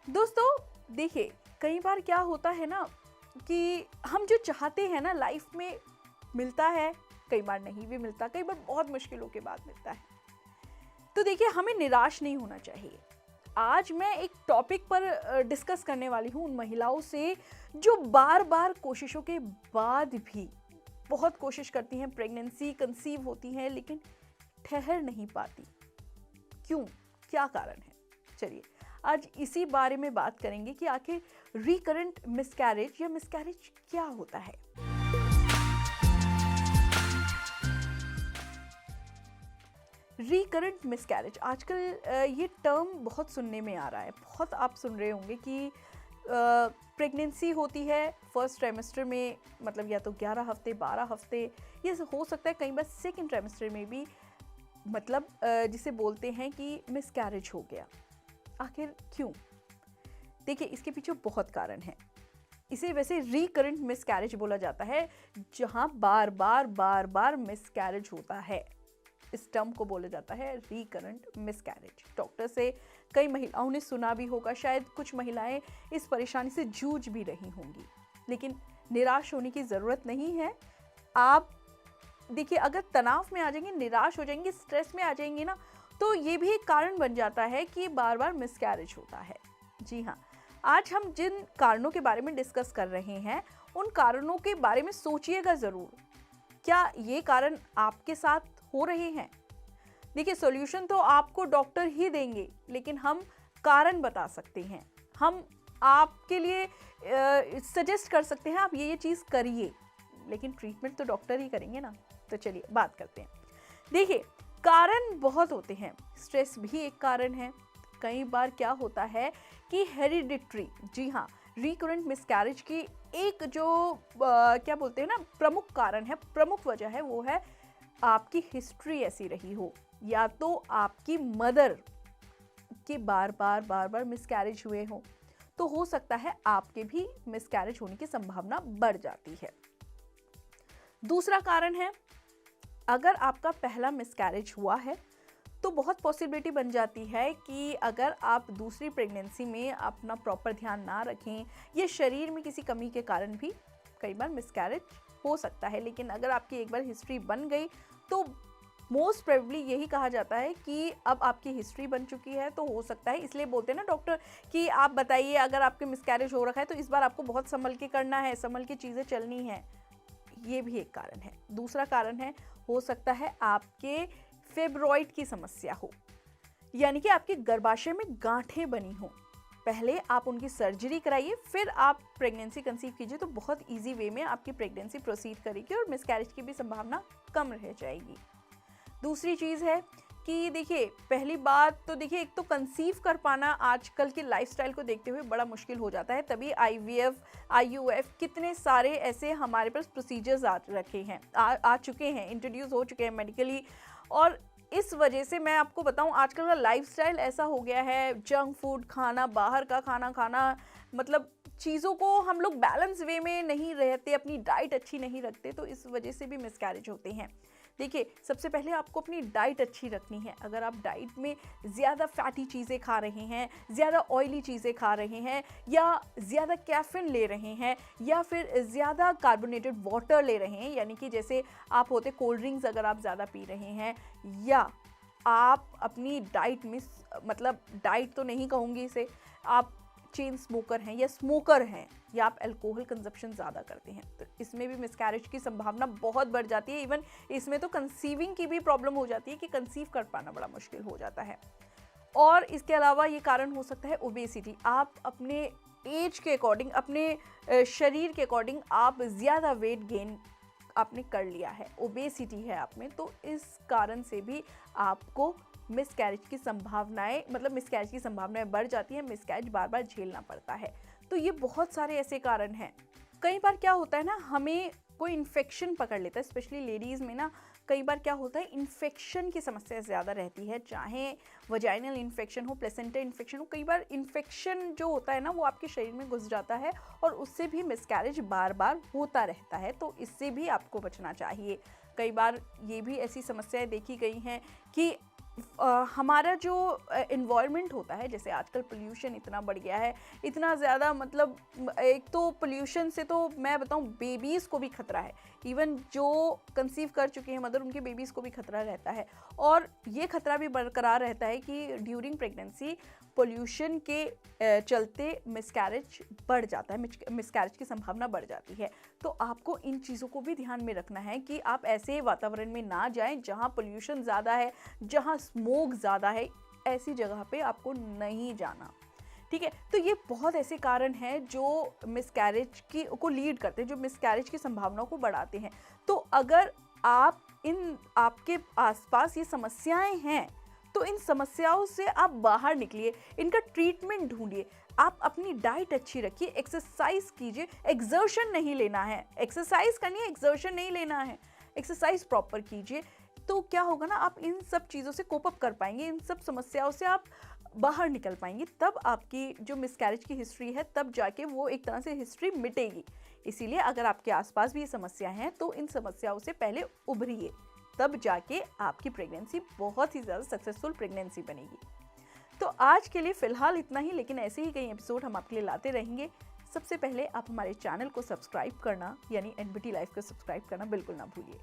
दोस्तों देखिए, कई बार क्या होता है ना कि हम जो चाहते हैं ना लाइफ में मिलता है, कई बार नहीं भी मिलता, कई बार बहुत मुश्किलों के बाद मिलता है। तो देखिए, हमें निराश नहीं होना चाहिए। आज मैं एक टॉपिक पर डिस्कस करने वाली हूँ उन महिलाओं से जो बार बार कोशिशों के बाद भी बहुत कोशिश करती हैं, प्रेगनेंसी कंसीव होती हैं लेकिन ठहर नहीं पाती। क्यों? क्या कारण है? चलिए, आज इसी बारे में बात करेंगे कि आखिर रिकरेंट मिसकैरेज या मिसकैरेज क्या होता है। रिकरेंट मिसकैरेज आजकल ये टर्म बहुत सुनने में आ रहा है। बहुत आप सुन रहे होंगे कि प्रेगनेंसी होती है फर्स्ट ट्राइमेस्टर में, मतलब या तो 11 हफ्ते 12 हफ्ते, ये हो सकता है कई बार सेकेंड ट्राइमेस्टर में भी, मतलब जिसे बोलते हैं कि मिसकैरेज हो गया। आखिर क्यों? देखिए, इसके पीछे बहुत कारण हैं। इसे वैसे रिकरेंट मिसकैरेज बोला जाता है, जहां बार बार मिसकैरेज होता है। इस टर्म को बोला जाता है रिकरेंट मिसकैरेज। डॉक्टर से कई महिलाओं ने सुना भी होगा, शायद कुछ महिलाएं इस परेशानी से जूझ भी रही होंगी, लेकिन निराश होने की ज़रूरत नहीं है। आप देखिए, अगर तनाव में आ जाएंगे, निराश हो जाएंगे, स्ट्रेस में आ जाएंगे ना, तो ये भी एक कारण बन जाता है कि बार बार मिसकैरेज होता है। जी हाँ, आज हम जिन कारणों के बारे में डिस्कस कर रहे हैं, उन कारणों के बारे में सोचिएगा ज़रूर। क्या ये कारण आपके साथ हो रहे हैं? देखिए, सॉल्यूशन तो आपको डॉक्टर ही देंगे, लेकिन हम कारण बता सकते हैं। हम आपके लिए सजेस्ट कर सकते हैं, आप ये चीज़ करिए, लेकिन ट्रीटमेंट तो डॉक्टर ही करेंगे ना। तो चलिए बात करते हैं। देखिए, कारण बहुत होते हैं। स्ट्रेस भी एक कारण है। कई बार क्या होता है कि हेरिडिटरी, जी हाँ, रिकरेंट मिसकैरेज की एक जो क्या बोलते हैं ना, प्रमुख कारण है, प्रमुख वजह है, वो है आपकी हिस्ट्री ऐसी रही हो, या तो आपकी मदर के बार बार मिसकैरेज हुए हो, तो हो सकता है आपके भी मिसकैरेज होने की संभावना बढ़ जाती है। दूसरा कारण है, अगर आपका पहला मिसकैरेज हुआ है तो बहुत पॉसिबिलिटी बन जाती है कि अगर आप दूसरी प्रेगनेंसी में अपना प्रॉपर ध्यान ना रखें, या शरीर में किसी कमी के कारण भी कई बार मिसकैरेज हो सकता है। लेकिन अगर आपकी एक बार हिस्ट्री बन गई तो मोस्ट प्रोबेबली यही कहा जाता है कि अब आपकी हिस्ट्री बन चुकी है, तो हो सकता है। इसलिए बोलते हैं ना डॉक्टर कि आप बताइए, अगर आपके मिसकैरेज हो रखा है तो इस बार आपको बहुत संभल के करना है, संभल के चीज़ें चलनी है। ये भी एक कारण है। दूसरा कारण है, हो सकता है आपके फेब्रॉइड की समस्या हो, यानी कि आपके गर्भाशय में गांठें बनी हो। पहले आप उनकी सर्जरी कराइए, फिर आप प्रेगनेंसी कंसीव कीजिए, तो बहुत इजी वे में आपकी प्रेगनेंसी प्रोसीड करेगी और मिसकैरेज की भी संभावना कम रह जाएगी। दूसरी चीज़ है कि देखिए, पहली बात तो देखिए, एक तो कंसीव कर पाना आजकल के लाइफस्टाइल को देखते हुए बड़ा मुश्किल हो जाता है। तभी IVF, IUF, कितने सारे ऐसे हमारे पास प्रोसीजर्स आ चुके हैं, इंट्रोड्यूस हो चुके हैं मेडिकली। और इस वजह से मैं आपको बताऊं, आजकल का लाइफस्टाइल ऐसा हो गया है, जंक फूड खाना, बाहर का खाना खाना, मतलब चीज़ों को हम लोग बैलेंस वे में नहीं रहते, अपनी डाइट अच्छी नहीं रखते, तो इस वजह से भी मिसकैरेज होते हैं। देखिए, सबसे पहले आपको अपनी डाइट अच्छी रखनी है। अगर आप डाइट में ज़्यादा फैटी चीज़ें खा रहे हैं, ज़्यादा ऑयली चीज़ें खा रहे हैं, या ज़्यादा कैफीन ले रहे हैं, या फिर ज़्यादा कार्बोनेटेड वाटर ले रहे हैं, यानी कि जैसे आप होते कोल्ड ड्रिंक्स अगर आप ज़्यादा पी रहे हैं, या आप अपनी डाइट में, मतलब डाइट तो नहीं कहूँगी इसे, आप चेन स्मोकर हैं या स्मोकर हैं, या आप अल्कोहल कंजप्शन ज़्यादा करते हैं, तो इसमें भी मिसकैरेज की संभावना बहुत बढ़ जाती है। इवन इसमें तो कंसीविंग की भी प्रॉब्लम हो जाती है कि कंसीव कर पाना बड़ा मुश्किल हो जाता है। और इसके अलावा ये कारण हो सकता है ओबेसिटी। आप अपने एज के अकॉर्डिंग, अपने शरीर के अकॉर्डिंग आप ज़्यादा वेट गेन आपने कर लिया है, ओबेसिटी है आप में, तो इस कारण से भी आपको मिसकैरेज की संभावनाएं बढ़ जाती है। मिसकैरेज बार बार झेलना पड़ता है। तो ये बहुत सारे ऐसे कारण हैं। कई बार क्या होता है ना, हमें कोई इन्फेक्शन पकड़ लेता है, स्पेशली लेडीज़ में ना, कई बार क्या होता है, इन्फेक्शन की समस्या ज़्यादा रहती है, चाहे वजाइनल इन्फेक्शन हो, प्लेसेंटा इन्फेक्शन हो। कई बार इन्फेक्शन जो होता है ना, वो आपके शरीर में घुस जाता है और उससे भी मिसकैरेज बार बार होता रहता है, तो इससे भी आपको बचना चाहिए। कई बार ये भी ऐसी समस्याएं देखी गई हैं कि हमारा जो इन्वायरमेंट होता है, जैसे आजकल पोल्यूशन इतना बढ़ गया है, इतना ज़्यादा, मतलब एक तो पोल्यूशन से तो मैं बताऊं बेबीज़ को भी खतरा है। इवन जो कंसीव कर चुकी हैं मदर, उनके बेबीज़ को भी खतरा रहता है। और ये खतरा भी बरकरार रहता है कि ड्यूरिंग प्रेगनेंसी पोल्यूशन के चलते मिसकैरेज बढ़ जाता है, मिसकैरेज की संभावना बढ़ जाती है। तो आपको इन चीज़ों को भी ध्यान में रखना है कि आप ऐसे वातावरण में ना जाएं जहां पोल्यूशन ज़्यादा है, जहां स्मोक ज़्यादा है। ऐसी जगह पे आपको नहीं जाना, ठीक है। तो ये बहुत ऐसे कारण हैं जो मिसकैरेज की को लीड करते हैं, जो मिसकैरेज की संभावनाओं को बढ़ाते हैं। तो अगर आपके आसपास ये समस्याएं हैं, तो इन समस्याओं से आप बाहर निकलिए, इनका ट्रीटमेंट ढूंढिए। आप अपनी डाइट अच्छी रखिए, एक्सरसाइज कीजिए। एक्सर्शन नहीं लेना है, एक्सरसाइज करनी है, एक्सर्शन नहीं लेना है। एक्सरसाइज प्रॉपर कीजिए, तो क्या होगा ना, आप इन सब चीज़ों से कोप अप कर पाएंगे, इन सब समस्याओं से आप बाहर निकल पाएंगे। तब आपकी जो मिसकैरेज की हिस्ट्री है, तब जाके वो एक तरह से हिस्ट्री मिटेगी। इसीलिए अगर आपके आसपास भी ये समस्या हैं, तो इन समस्याओं से पहले उभरिए, तब जाके आपकी प्रेगनेंसी बहुत ही ज़्यादा सक्सेसफुल प्रेगनेंसी बनेगी। तो आज के लिए फ़िलहाल इतना ही, लेकिन ऐसे ही कई एपिसोड हम आपके लिए लाते रहेंगे। सबसे पहले आप हमारे चैनल को सब्सक्राइब करना, यानी एनबीटी लाइफ को सब्सक्राइब करना बिल्कुल ना भूलिए।